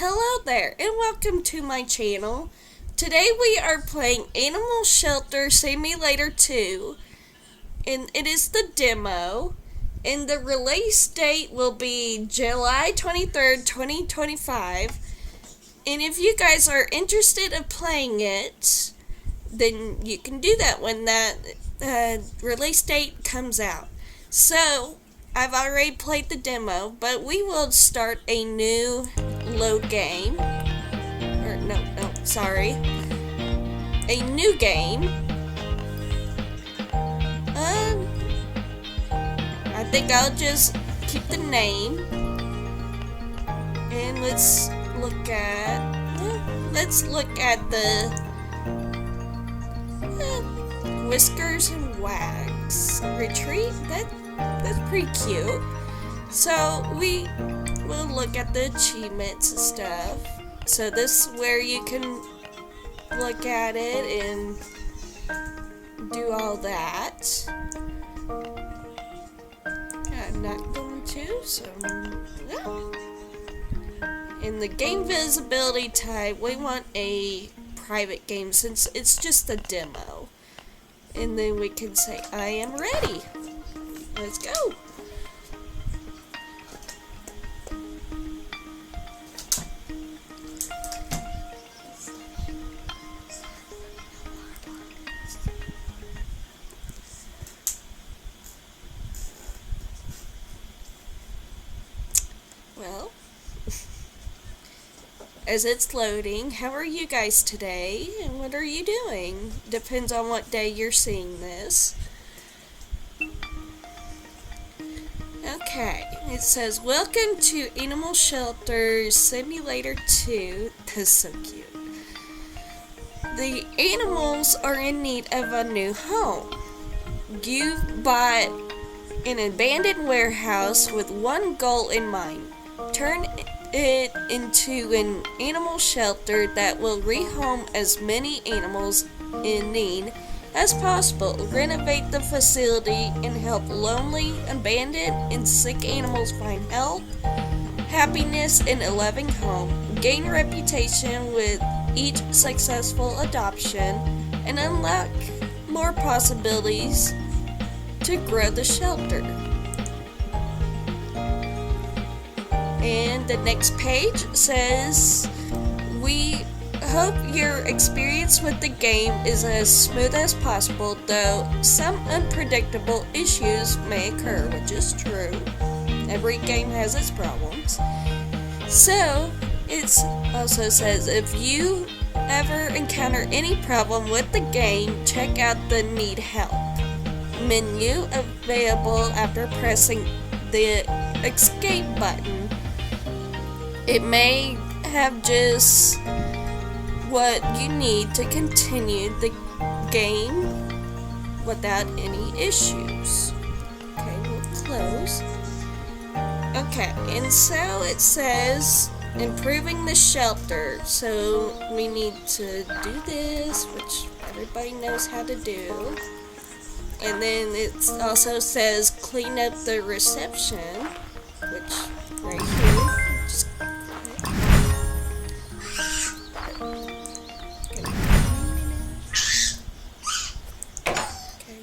Hello there, and welcome to my channel. Today we are playing Animal Shelter Simulator 2, and it is the demo, and the release date will be July 23rd, 2025, and if you guys are interested in playing it, then you can do that when that release date comes out. So, I've already played the demo, but we will start a new load game. A new game. I think I'll just keep the name. And let's look at the Whiskers and Wags retreat. That's pretty cute. So we will look at the achievements and stuff. So this is where you can look at it and do all that. I'm not going to, so yeah. In the game visibility type, we want a private game since it's just a demo. And then we can say, I am ready. Let's go. Well, as it's loading, how are you guys today? And what are you doing? Depends on what day you're seeing this. Okay, it says, welcome to Animal Shelter Simulator 2. That's so cute. The animals are in need of a new home. You've bought an abandoned warehouse with one goal in mind. Turn it into an animal shelter that will rehome as many animals in need as possible. Renovate the facility and help lonely, abandoned, and sick animals find health, happiness, and a loving home. Gain reputation with each successful adoption and unlock more possibilities to grow the shelter. And the next page says, we hope your experience with the game is as smooth as possible, though some unpredictable issues may occur, which is true. Every game has its problems. So, it also says, if you ever encounter any problem with the game, check out the Need Help menu available after pressing the escape button. It may have just what you need to continue the game without any issues. Okay, we'll close. Okay, and so it says improving the shelter. So we need to do this, which everybody knows how to do. And then it also says clean up the reception, which right here. Just okay,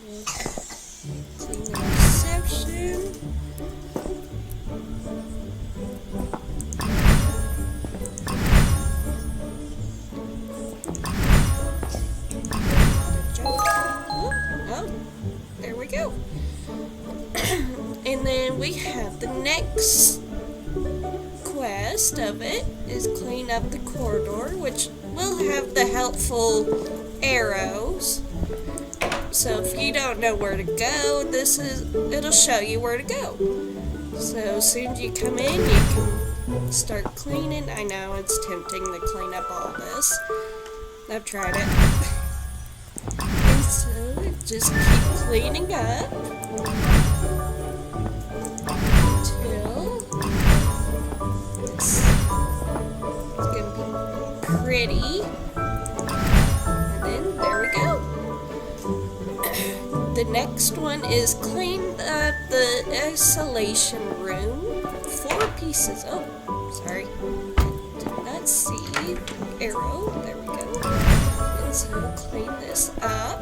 we'll clean the reception. Oh, there we go. And then we have the next quest of it is clean up the corridor, which will have the helpful arrows. So if you don't know where to go, it'll show you where to go. So as soon as you come in, you can start cleaning. I know it's tempting to clean up all this. I've tried it. And so just keep cleaning up until it's gonna be pretty. And then there we go. The next one is clean up the isolation room. 4 pieces. Oh, sorry. Did not can't see the arrow. There we go. And so clean this up.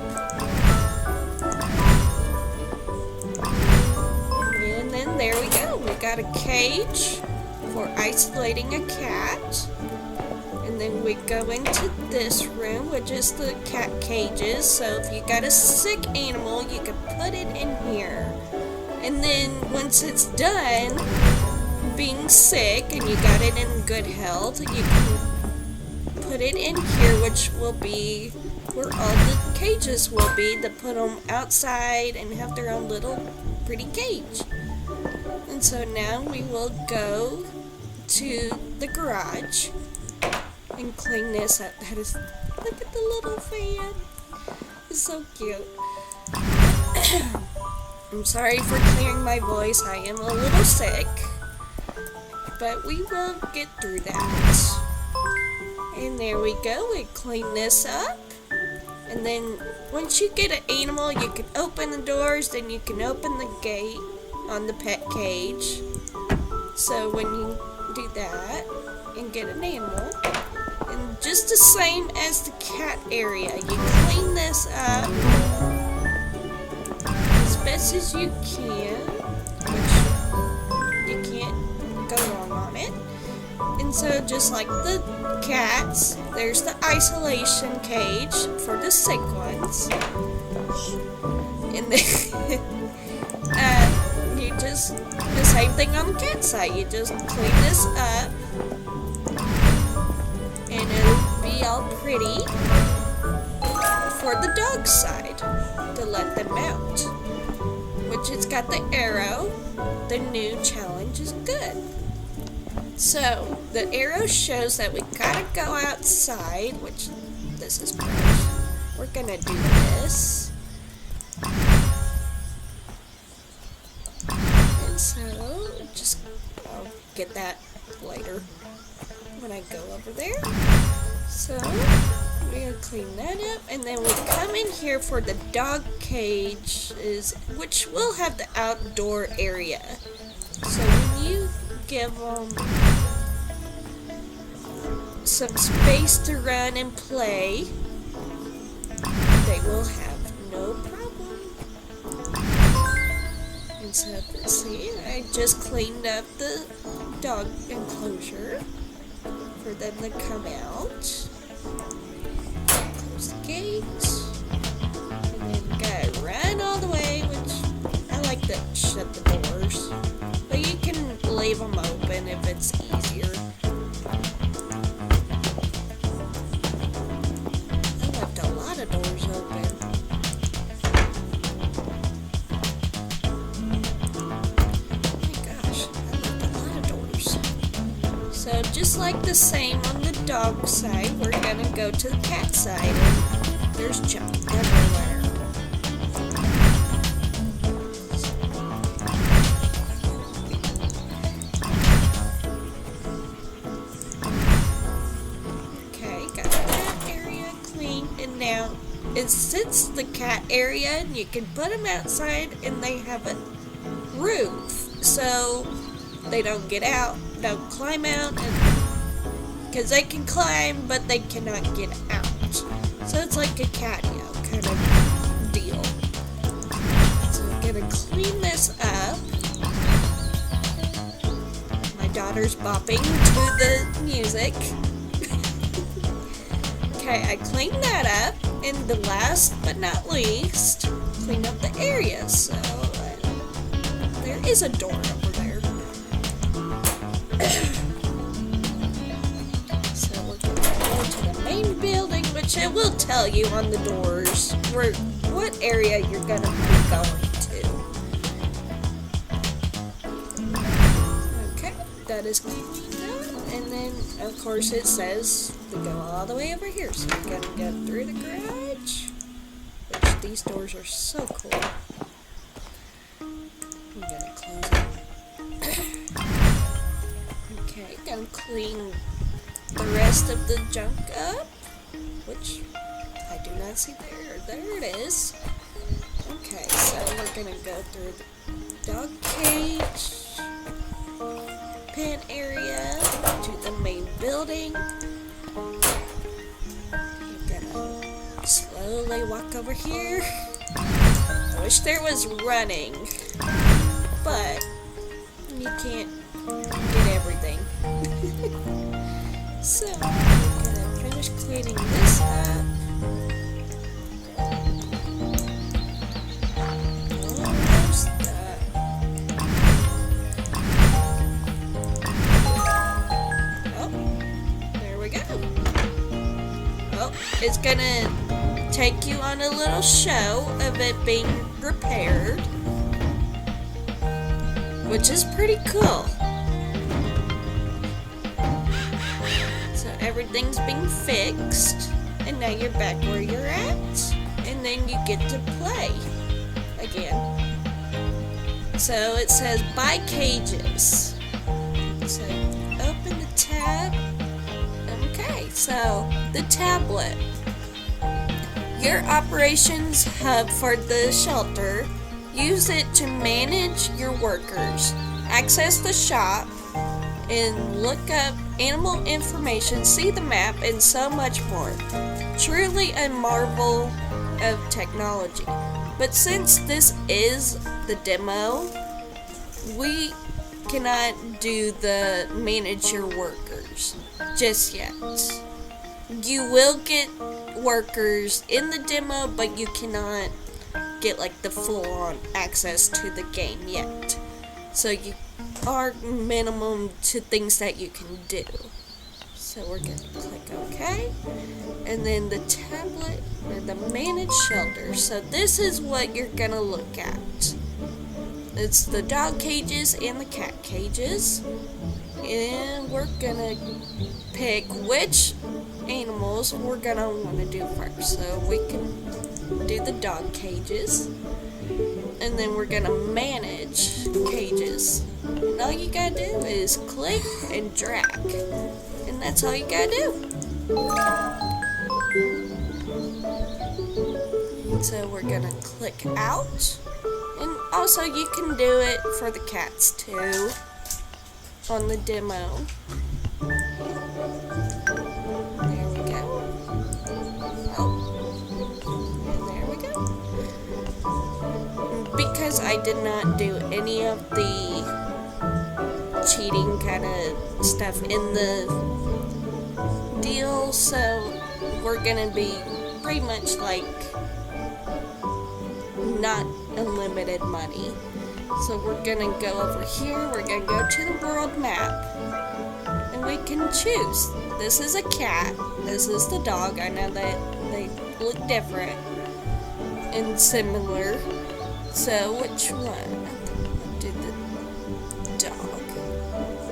And then there we go. We got a cage for isolating a cat. And then we go into this room, which is the cat cages. So if you got a sick animal, you can put it in here. And then once it's done being sick and you got it in good health, you can put it in here, which will be where all the cages will be, to put them outside and have their own little pretty cage. And so now we will go to the garage and clean this up. That is, look at the little fan. It's so cute. I'm sorry for clearing my voice. I am a little sick, but we will get through that. And there we go. We clean this up. And then once you get an animal, you can open the doors, then you can open the gate on the pet cage. So when you do that and get an animal, and just the same as the cat area, you clean this up as best as you can, which you can't go wrong on it. And so just like the cats, there's the isolation cage for the sick ones. And then you just, the same thing on the cat side, you just clean this up and it'll be all pretty for the dog side to let them out, which it's got the arrow. The new challenge is good. So the arrow shows that we gotta go outside, which this is gross. We're gonna do this. And so just, I'll get that later when I go over there. So we're gonna clean that up, and then we come in here for the dog cages, which will have the outdoor area. So when you give them some space to run and play, they will have no problem. And so let's see, I just cleaned up the dog enclosure for them to come out. Close the gate, and then gotta run all the way, which I like to shut the doors, but you can leave them open if it's easier. I left a lot of doors open. Oh my gosh, I left a lot of doors. So just like the same on the dog side, we're gonna go to the cat side, and there's junk everywhere. Now, since the cat area, you can put them outside and they have a roof, so they don't get out, don't climb out, because they can climb, but they cannot get out. So it's like a catio kind of deal. So I'm gonna clean this up. My daughter's bopping to the music. Okay, I cleaned that up, and the last but not least, clean up the area. So there is a door over there. So we're going to go to the main building, which it will tell you on the doors what area you're going to be going to. Okay, that is cleaned up, and then of course it says to go all the way over here, so we're gonna go through the garage, which these doors are so cool. I'm gonna close it. Okay, gonna clean the rest of the junk up, which I do not see there. There it is. Okay, so we're gonna go through the dog cage, pen area, to the main building. building. You're gonna slowly walk over here. I wish there was running, but you can't get everything. So, I'm gonna finish cleaning this up. Almost done. Oh, there we go. Oh, it's gonna take you on a little show of it being repaired, which is pretty cool. So everything's being fixed, and now you're back where you're at, and then you get to play again. So it says buy cages. So open the tab. Okay, so the tablet. Your operations hub for the shelter. Use it to manage your workers, access the shop, and look up animal information, see the map, and so much more. Truly a marvel of technology. But since this is the demo, we cannot do the manage your workers just yet. You will get workers in the demo, but you cannot get like the full-on access to the game yet. So you are minimum to things that you can do. So we're gonna click OK, and then the tablet or the manage shelter. So this is what you're gonna look at. It's the dog cages and the cat cages, and we're gonna pick which animals we're gonna want to do first. So we can do the dog cages, and then we're gonna manage cages. And all you gotta do is click and drag, and that's all you gotta do. And so we're gonna click out, and also you can do it for the cats too on the demo. Because I did not do any of the cheating kind of stuff in the deal, so we're gonna be pretty much like not unlimited money. So we're gonna go over here, we're gonna go to the world map, and we can choose. This is a cat, this is the dog. I know that they look different and similar. So which one? I did the dog.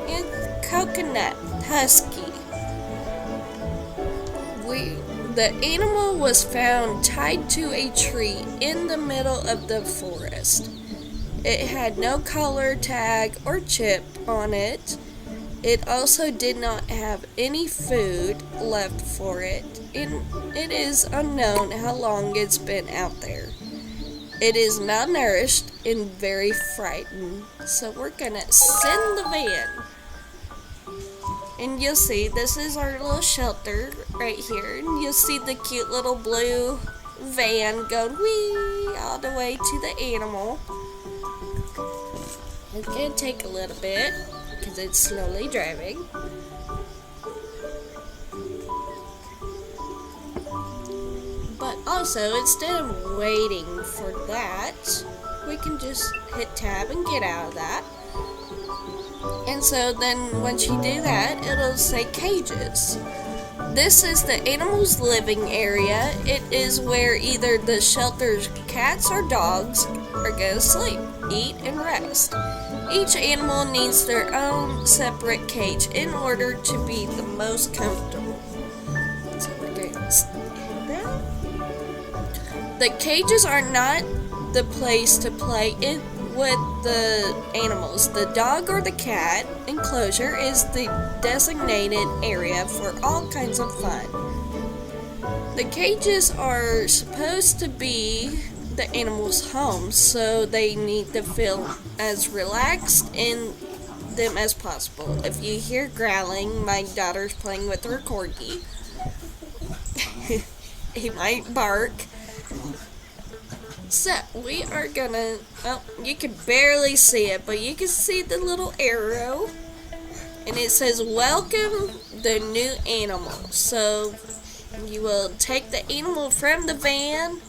And coconut husky. The animal was found tied to a tree in the middle of the forest. It had no collar tag or chip on it. It also did not have any food left for it, and it is unknown how long it's been out there. It is malnourished and very frightened, so we're gonna send the van. And you'll see, this is our little shelter right here, and you'll see the cute little blue van going wee all the way to the animal. It's gonna take a little bit, because it's slowly driving. But also, instead of waiting for that, we can just hit tab and get out of that. And so then once you do that, it'll say cages. This is the animal's living area. It is where either the shelter's cats or dogs are going to sleep, eat, and rest. Each animal needs their own separate cage in order to be the most comfortable. So we're going to hit that. The cages are not the place to play it with the animals. The dog or the cat enclosure is the designated area for all kinds of fun. The cages are supposed to be the animals' homes, so they need to feel as relaxed and them as possible. If you hear growling, my daughter's playing with her corgi. He might bark. So, we are gonna, oh, you can barely see it, but you can see the little arrow. And it says, welcome the new animal. So, you will take the animal from the van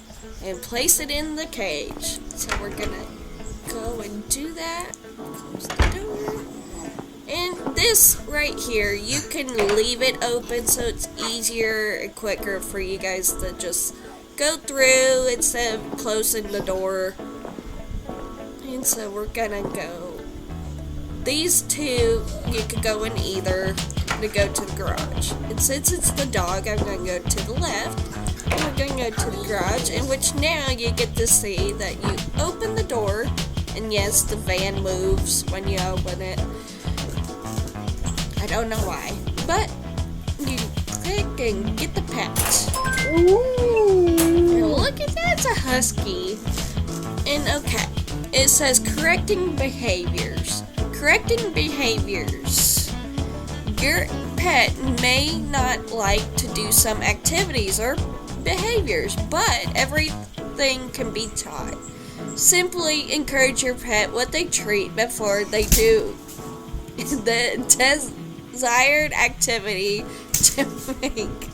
and place it in the cage. So, we're gonna go and do that. Close the door. And this right here, you can leave it open so it's easier and quicker for you guys to just go through instead of closing the door. And so we're gonna go. These two, you could go in either to go to the garage. And since it's the dog, I'm gonna go to the left. And we're gonna go to the garage, in which now you get to see that you open the door. And yes, the van moves when you open it. I don't know why. But you click and get the pet. Ooh. Look at that, it's a husky. And okay, it says correcting behaviors. Correcting behaviors. Your pet may not like to do some activities or behaviors, but everything can be taught. Simply encourage your pet what they treat before they do the desired activity to make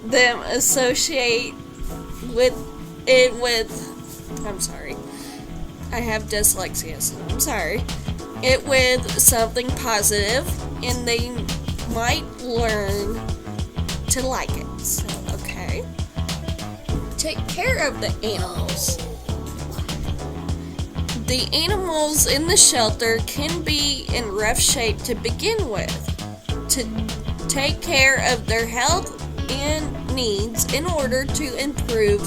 them associate with it with, I'm sorry, I have dyslexia, so I'm sorry, it with something positive, and they might learn to like it. So, okay. Take care of the animals. The animals in the shelter can be in rough shape to begin with. To take care of their health and needs in order to improve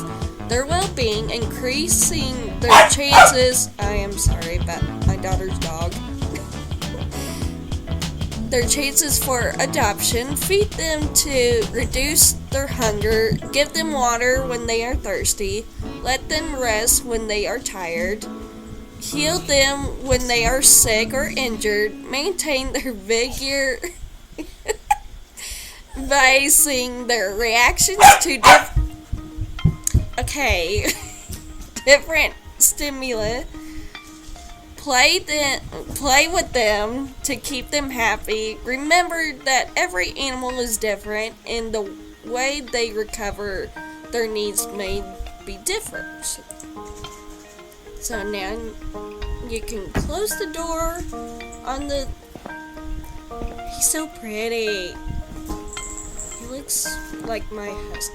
their well-being, increasing their chances. I am sorry about my daughter's dog. Their chances for adoption. Feed them to reduce their hunger. Give them water when they are thirsty. Let them rest when they are tired. Heal them when they are sick or injured. Maintain their vigor by seeing their reactions to different stimuli. Play with them to keep them happy. Remember that every animal is different, and the way they recover their needs may be different. So now you can close the door on the... He's so pretty. He looks like my husky.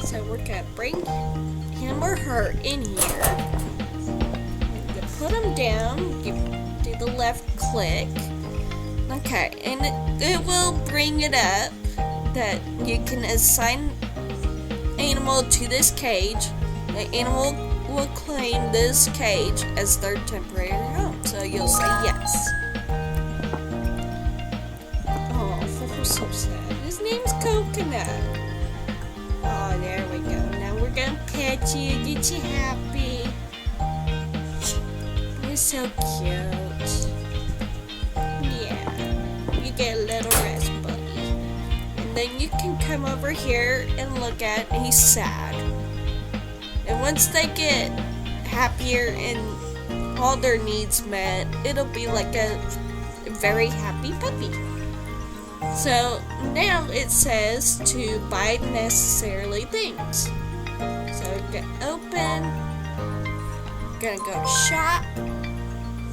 So we're gonna bring him or her in here. You put him down. You do the left click. Okay, and it will bring it up that you can assign animal to this cage. The animal will claim this cage as their temporary home. So you'll say yes. Oh, that was so sad. His name's Coconut. Oh, there we go. Now we're gonna pet you, get you happy. You're so cute. Yeah, you get a little rest, buddy. And then you can come over here and look at, he's sad. And once they get happier and all their needs met, it'll be like a very happy puppy. So now it says to buy necessarily things. So we're gonna open, gonna go to shop,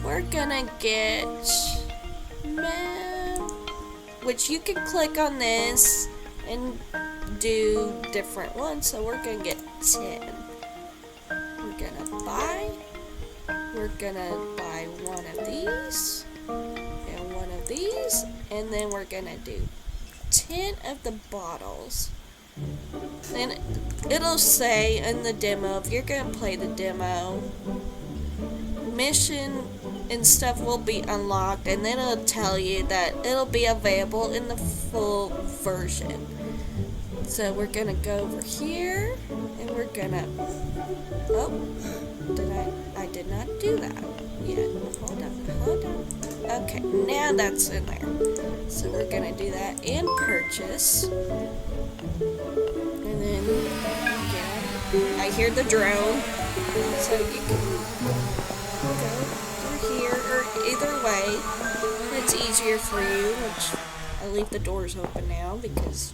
we're gonna get which you can click on this and do different ones. So we're gonna get 10. We're gonna buy one of these and one of these, and then we're gonna do 10 of the bottles. And it'll say in the demo, if you're gonna play the demo, mission and stuff will be unlocked, and then it'll tell you that it'll be available in the full version. So we're gonna go over here, and we're gonna, oh, I did not do that yet. Hold on. Okay, now that's in there. So we're gonna do that and purchase. And then, I hear the drone, so you can go through here, or either way, it's easier for you, which I leave the doors open now because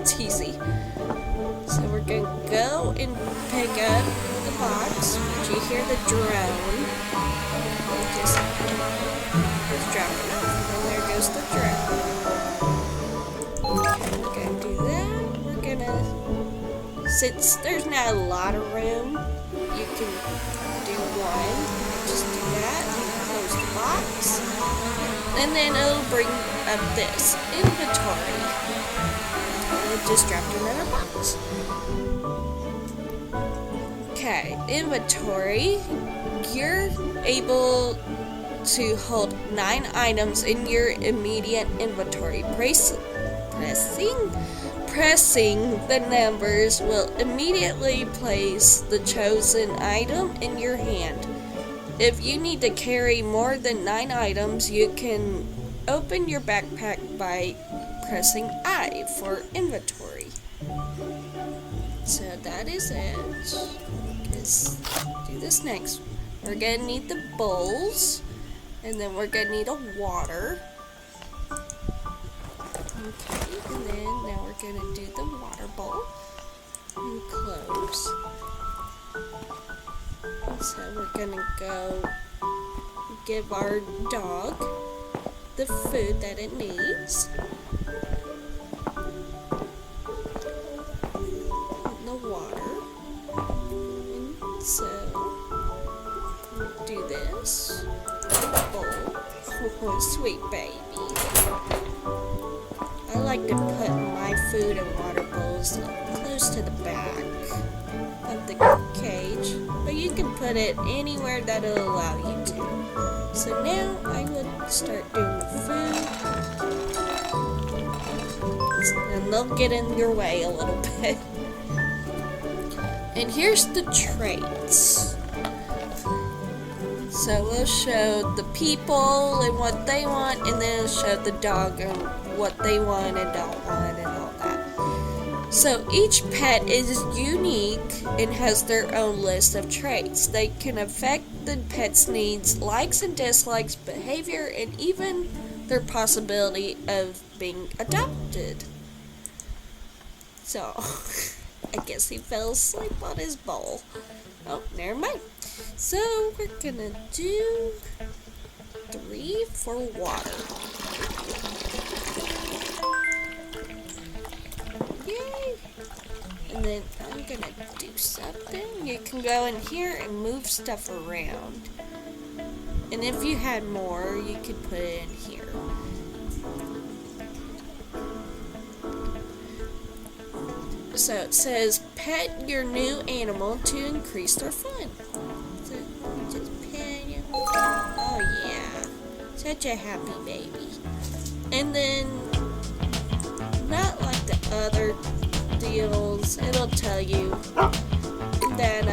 it's easy. So we're gonna go and pick up the box, but you hear the drone, just drop it off, and there goes the drone. Okay, we're gonna do that, since there's not a lot of room, you can do one, just do that, close the box, and then it'll bring up this inventory. It just dropped another box. Okay, inventory. You're able to hold 9 items in your immediate inventory. Pressing the numbers will immediately place the chosen item in your hand. If you need to carry more than 9 items, you can open your backpack by pressing I for inventory. So that is it. Let's do this next. We're gonna need the bowls, and then we're gonna need a water. Okay, and then now we're gonna do the water bowl and close. So we're gonna go give our dog the food that it needs. And the water. And so do this. Bowl. Oh, sweet baby. I like to put my food and water bowls close to the back of the cage, but you can put it anywhere that'll allow you to. So now I would start doing the food, and they'll get in your way a little bit. And here's the traits. So we'll show the people and what they want, and then it'll show the dog and what they want and don't want and all that. So each pet is unique and has their own list of traits. They can affect the pet's needs, likes and dislikes, behavior, and even their possibility of being adopted. So, I guess he fell asleep on his bowl. Oh, never mind. So, we're gonna do 3 for water. Yay! And then I'm gonna do something. You can go in here and move stuff around. And if you had more, you could put it in here. So it says, pet your new animal to increase their fun. So just pet him. Oh yeah, such a happy baby. And then, not like the other deals, it'll tell you that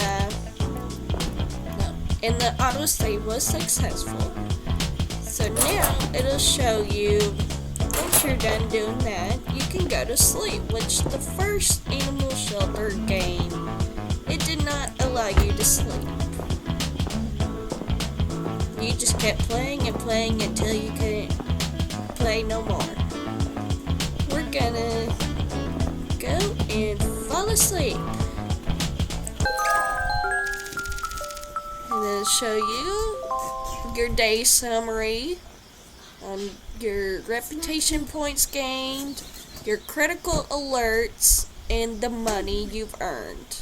no, and the autosave was successful. So now it'll show you, once you're done doing that, you can go to sleep, which the first animal shelter game, it did not allow you to sleep. You just kept playing and playing until you couldn't play no more. We're gonna go and fall asleep. And then it'll show you your day summary on your reputation points gained, your critical alerts, and the money you've earned.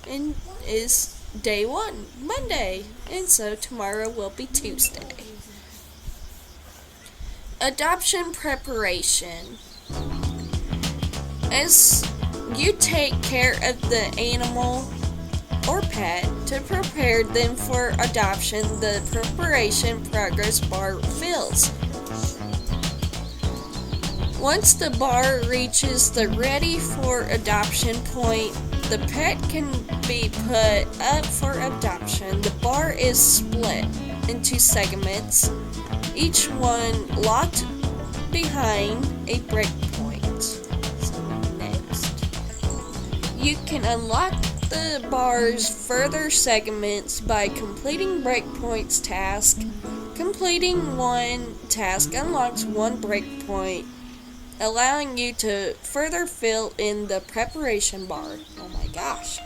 And is day 1, Monday, and so tomorrow will be Tuesday. Adoption preparation. As you take care of the animal or pet to prepare them for adoption, the preparation progress bar fills. Once the bar reaches the ready for adoption point, the pet can be put up for adoption. The bar is split into segments, each one locked behind a breakpoint. So next, you can unlock the bar's further segments by completing breakpoints task. Completing one task unlocks one breakpoint, allowing you to further fill in the preparation bar. Oh my gosh.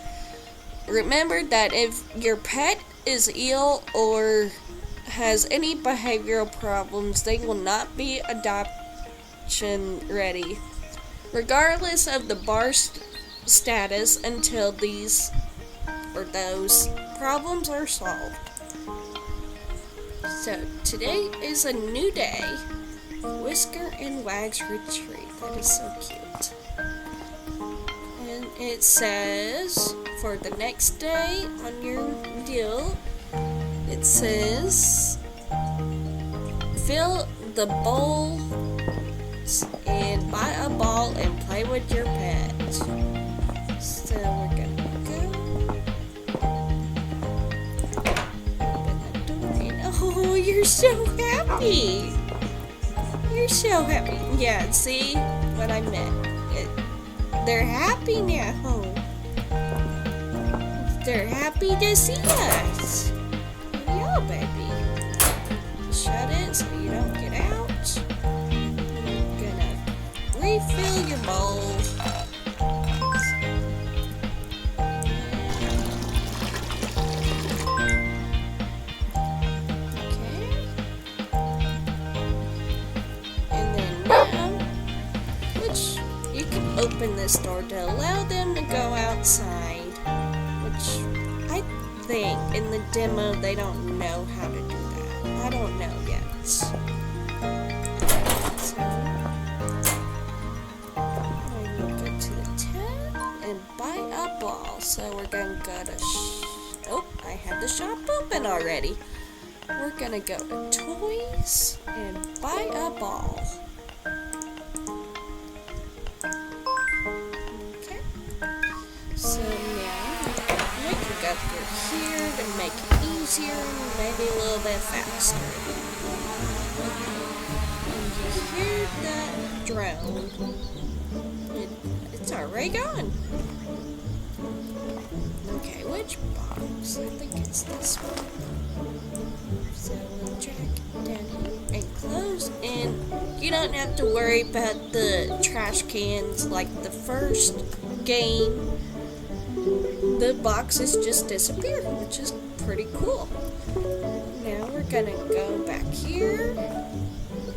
Remember that if your pet is ill or has any behavioral problems, they will not be adoption ready, regardless of the bar status, until these or those problems are solved. So today is a new day. Whisker and Wags retreat. That is so cute. And it says, for the next day on your deal, it says, fill the bowl and buy a ball and play with your pet. So we're gonna go. Open the door and, oh, you're so happy. You're so happy. Yeah, see what I meant. They're happy now. They're happy to see us. Yeah, baby. Shut it so you don't get out. I'm gonna refill your bowl. Open this door to allow them to go outside, which I think in the demo they don't know how to do that. I don't know yet. So I'm gonna go to the tab and buy a ball. So we're gonna go to oh, I have the shop open already. We're gonna go to toys and buy a ball. So now, we can go through here to make it easier and maybe a little bit faster. And you hear that drone. It's already gone. Okay, which box? I think it's this one. So we'll drag it down here and close, and you don't have to worry about the trash cans like the first game. The boxes just disappear, which is pretty cool. Now we're gonna go back here.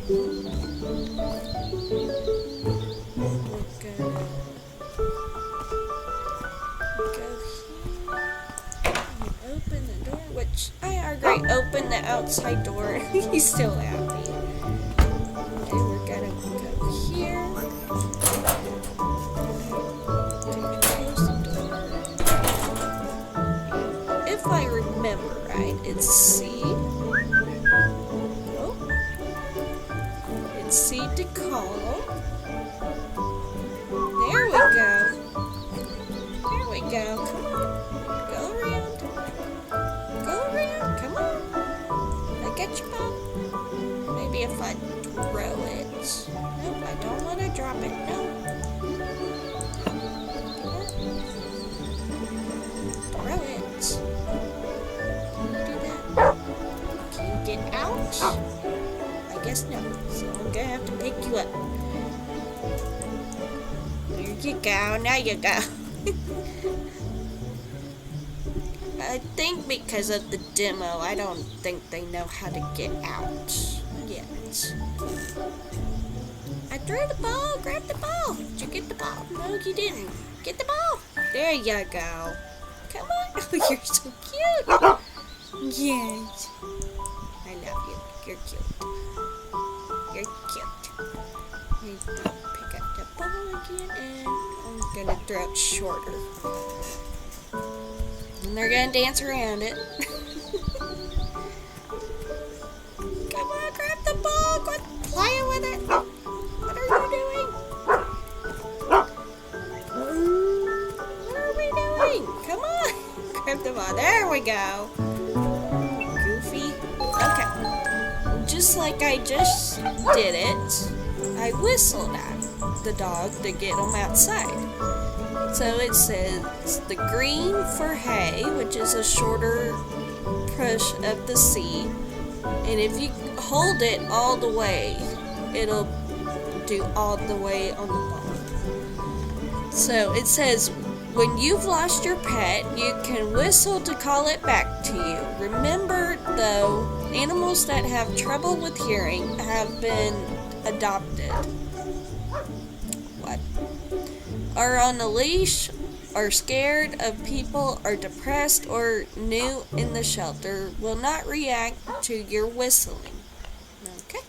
We're gonna go here and open the door, which I already opened the outside door. He's still happy. And we're gonna go here. If I remember right, it's C. Oh. It's C to call. There we go. There we go. Come on. Go around. Go around. Come on. I get your ball. Maybe if I throw it. Nope, I don't want to drop it. No. Throw it. Get out? I guess no. So I'm gonna have to pick you up. There you go. Now you go. I think because of the demo, I don't think they know how to get out yet. I threw the ball. Grab the ball. Did you get the ball? No, you didn't. Get the ball. There you go. Come on. Oh, you're so cute. Yes. I love you. You're cute. You're cute. Pick up the ball again, and I'm gonna throw it shorter. And they're gonna dance around it. Come on, grab the ball. Quit playing with it. What are you doing? go. Goofy. Okay. Just like I just did it, I whistled at the dog to get him outside. So it says the green for hay, which is a shorter push of the C. And if you hold it all the way, it'll do all the way on the ball. So it says, when you've lost your pet, you can whistle to call it back to you. Remember, though, animals that have trouble with hearing have been adopted. What? Are on a leash, are scared of people, are depressed, or new in the shelter, will not react to your whistling. Okay.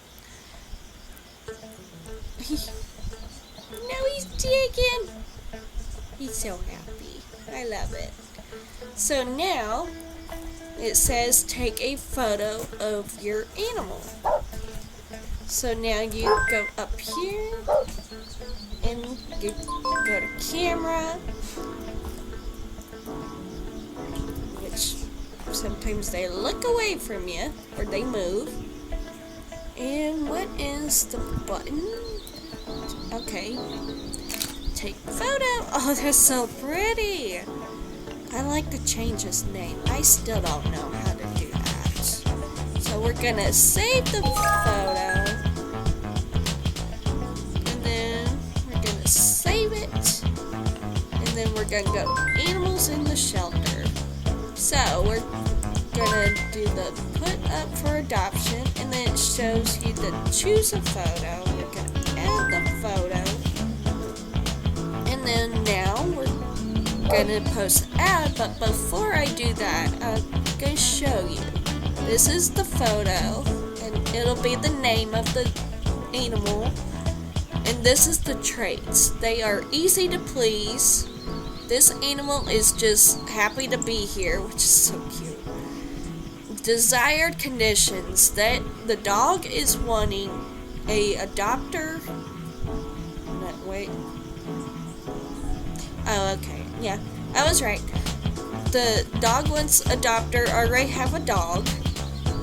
Now he's digging. He's so happy. I love it. So now it says take a photo of your animal. So now you go up here and you go to camera, which sometimes they look away from you or they move. And what is the button? Okay. Take photo. Oh, that's so pretty. I like to change his name. I still don't know how to do that. So we're gonna save the photo. And then we're gonna save it. And then we're gonna go animals in the shelter. So we're gonna do the put up for adoption. And then it shows you to choose a photo. We're gonna add the photo. And then now we're gonna post an ad, but before I do that, I'm gonna show you. This is the photo, and it'll be the name of the animal. And this is the traits. They are easy to please. This animal is just happy to be here, which is so cute. Desired conditions, that the dog is wanting a adopter. Wait. Oh, okay. Yeah, I was right. The dog wants adopter already have a dog.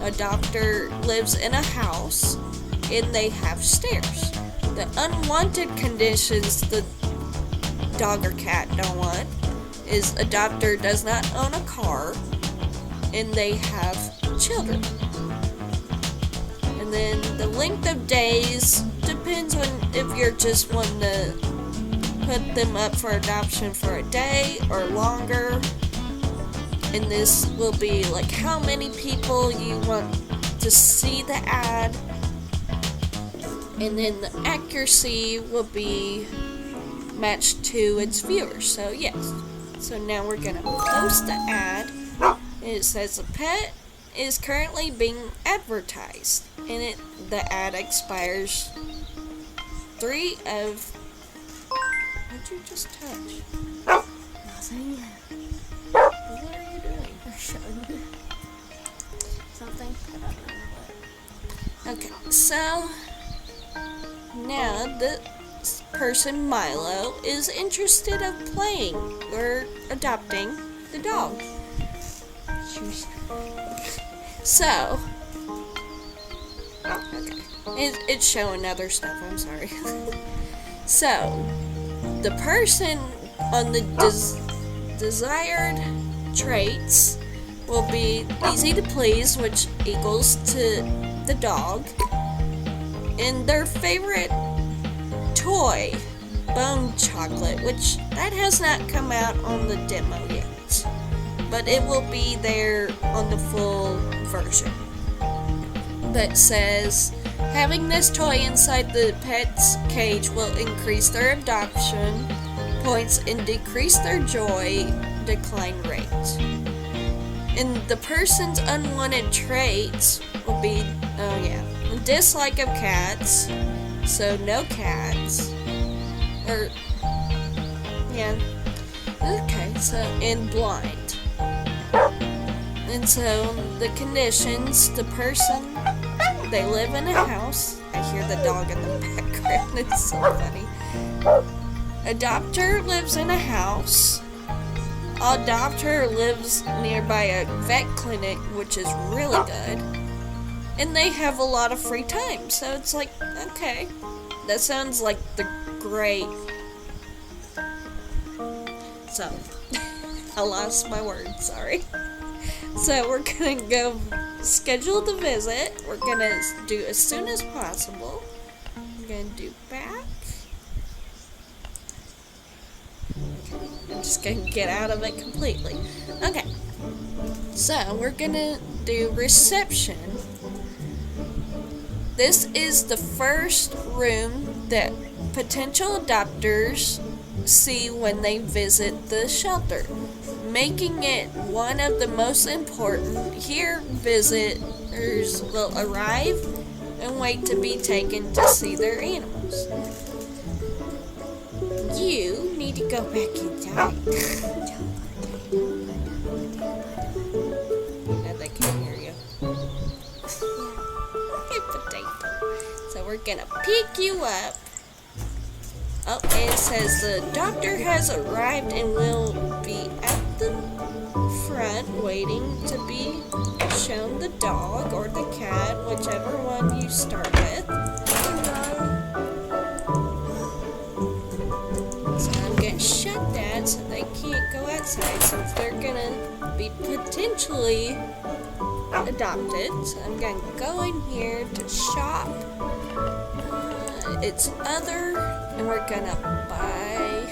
Adopter lives in a house, and they have stairs. The unwanted conditions the dog or cat don't want is adopter does not own a car, and they have children. And then the length of days depends on if you're just wanting to put them up for adoption for a day or longer. And this will be like how many people you want to see the ad. And then the accuracy will be matched to its viewers. So yes. So now we're gonna post the ad. It says the pet is currently being advertised. And the ad expires 3 of... What'd you just touch? Nothing. What are you doing? I'm showing you something. I don't know what. Okay, so now this person, Milo, is interested of playing or adopting the dog. So, okay, it's showing other stuff, I'm sorry. So, the person on the desired traits will be easy to please, which equals to the dog, and their favorite toy, bone chocolate, which that has not come out on the demo yet, but it will be there on the full version. That says, having this toy inside the pet's cage will increase their adoption points and decrease their joy decline rate. And the person's unwanted traits will be, dislike of cats, so no cats, or, okay, so, and blind. And so, the conditions, the person, they live in a house. I hear the dog in the background, it's so funny. Adopter lives in a house. adopt her lives nearby a vet clinic, which is really good. And they have a lot of free time, so it's like, okay. That sounds like the great... So, I lost my words, sorry. So we're gonna go schedule the visit. We're gonna do as soon as possible. I'm gonna do back. I'm just gonna get out of it completely. Okay. So we're gonna do reception. This is the first room that potential adopters see when they visit the shelter, making it one of the most important. Here, visitors will arrive and wait to be taken to see their animals. You need to go back inside. No, they can't hear you. Okay, potato. So we're gonna pick you up. Oh, it says the doctor has arrived and will be at the front waiting to be shown the dog or the cat, whichever one you start with. So I'm gonna shut that so they can't go outside since they're gonna be potentially adopted. So I'm gonna go in here to shop. It's other, and we're gonna buy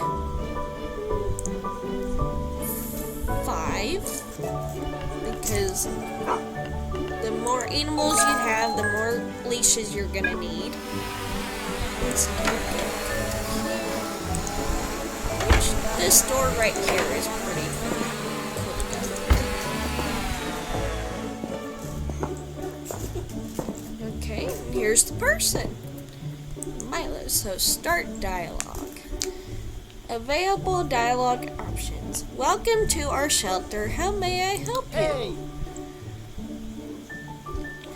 5 because the more animals you have, the more leashes you're gonna need. So this door right here is pretty cool. Okay, here's the person. Milo, so start dialogue. Available dialogue options. Welcome to our shelter. How may I help you? Hey!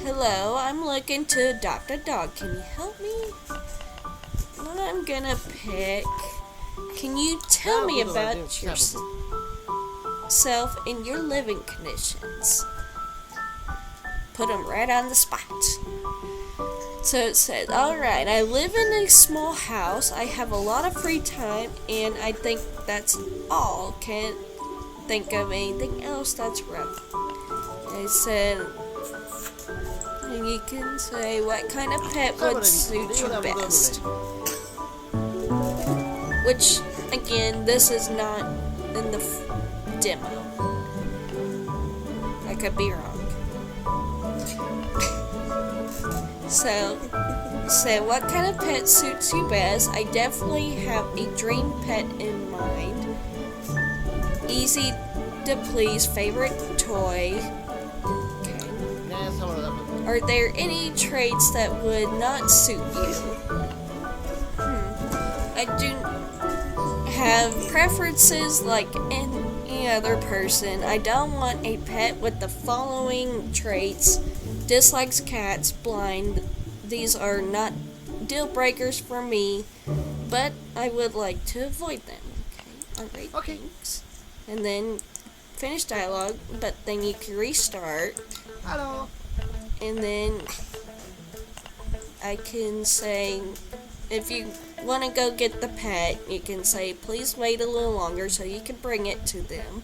Hello, I'm looking to adopt a dog. Can you help me? What I'm gonna pick. Can you tell me about yourself and your living conditions? Put them right on the spot. So it says, alright, I live in a small house, I have a lot of free time, and I think that's all. Can't think of anything else that's rough. I said, and you can say what kind of pet would suit you best. Which, again, this is not in the demo. I could be wrong. So what kind of pet suits you best? I definitely have a dream pet in mind. Easy to please, favorite toy. Okay. Are there any traits that would not suit you? I do have preferences like any other person. I don't want a pet with the following traits. Dislikes cats, blind. These are not deal breakers for me, but I would like to avoid them. Okay, alright, thanks. And then finish dialogue, but then you can restart. Hello. And then I can say, if you want to go get the pet, you can say, please wait a little longer so you can bring it to them.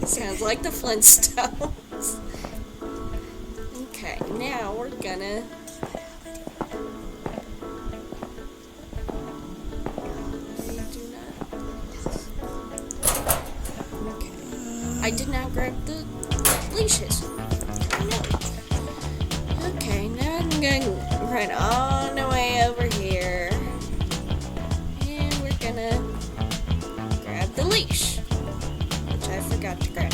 Sounds like the Flintstones. Okay, now we're gonna... Okay. I did not grab the leashes. Okay, now I'm gonna run all the way over here. And we're gonna grab the leash, which I forgot to grab.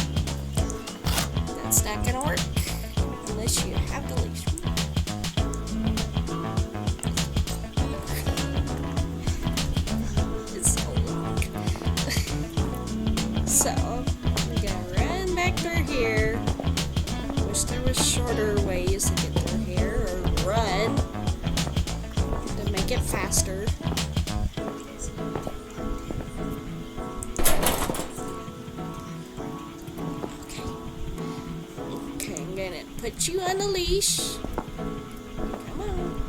That's not gonna work unless you have the leash. It's so long. So, I'm gonna run back through here. Wish there was shorter ways to get through here, or run. it faster. Okay, I'm gonna put you on the leash. Come on.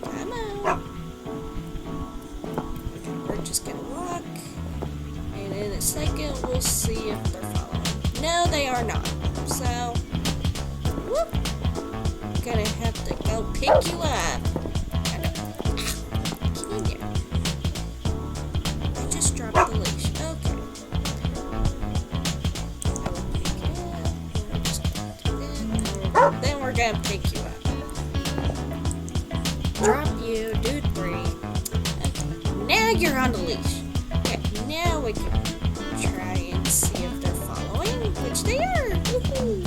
Come on. Okay, we're just gonna walk. And in a second, we'll see if they're following. No, they are not. So, whoop. Gonna have to go pick you up. Get in there. I just dropped the leash. Okay. I will pick you up. Just do that. Then we're gonna pick you up. Drop you, do 3. Okay. Now you're on the leash. Okay, now we can try and see if they're following, which they are. Woohoo!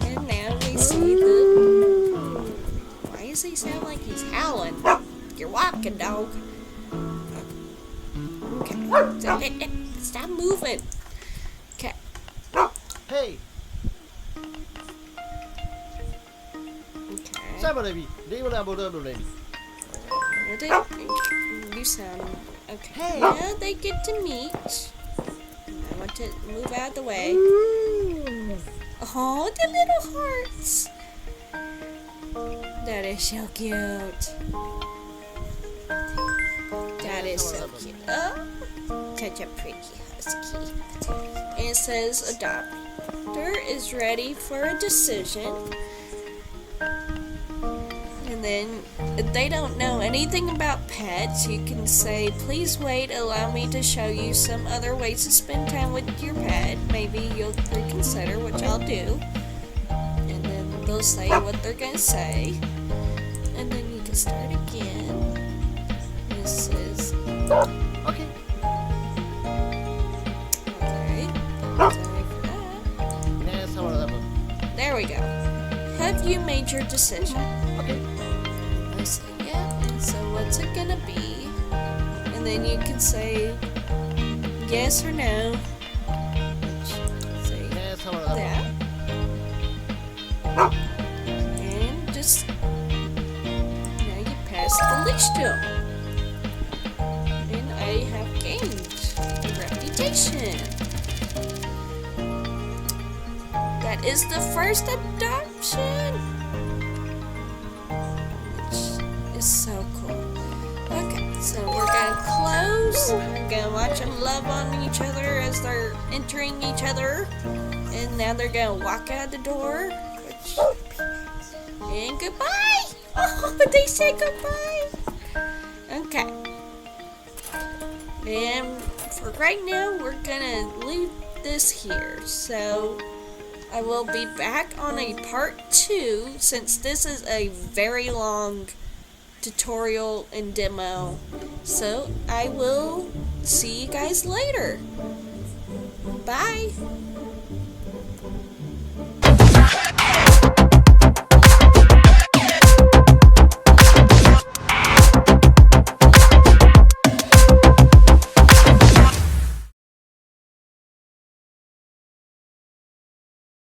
And now we see the. Why does he sound like he's howling? You're walking, dog. Okay. So, hey, stop moving. Okay. Hey, Okay. sao vào đây bị? Đi vào đâu đâu đây? What did you sound? Okay. Hey. Now they get to meet. I want to move out of the way. Oh, the little hearts. That is so cute. That is so cute. Oh, such a pretty husky. And it says adopter is ready for a decision. And then, if they don't know anything about pets, you can say, please wait, allow me to show you some other ways to spend time with your pet. Maybe you'll reconsider, which I'll do. And then they'll say what they're going to say. And then you can start again. This is... Okay. Okay. Sorry for that. Nghe sao vào đây? There we go. Have you made your decision? Okay. I say, yeah. So what's it gonna be? And then you can say yes or no. Which, say Nghe sao vào đây? that. And just now you pass the leash to him. And I have gained a reputation. That is the first adoption. Is so cool. Okay, so we're gonna close. We're gonna watch them love on each other as they're entering each other. And now they're gonna walk out the door. And goodbye! Oh, but they say goodbye! Okay. And for right now, we're gonna leave this here. So I will be back on a part 2 since this is a very long tutorial and demo. So I will see you guys later. Bye.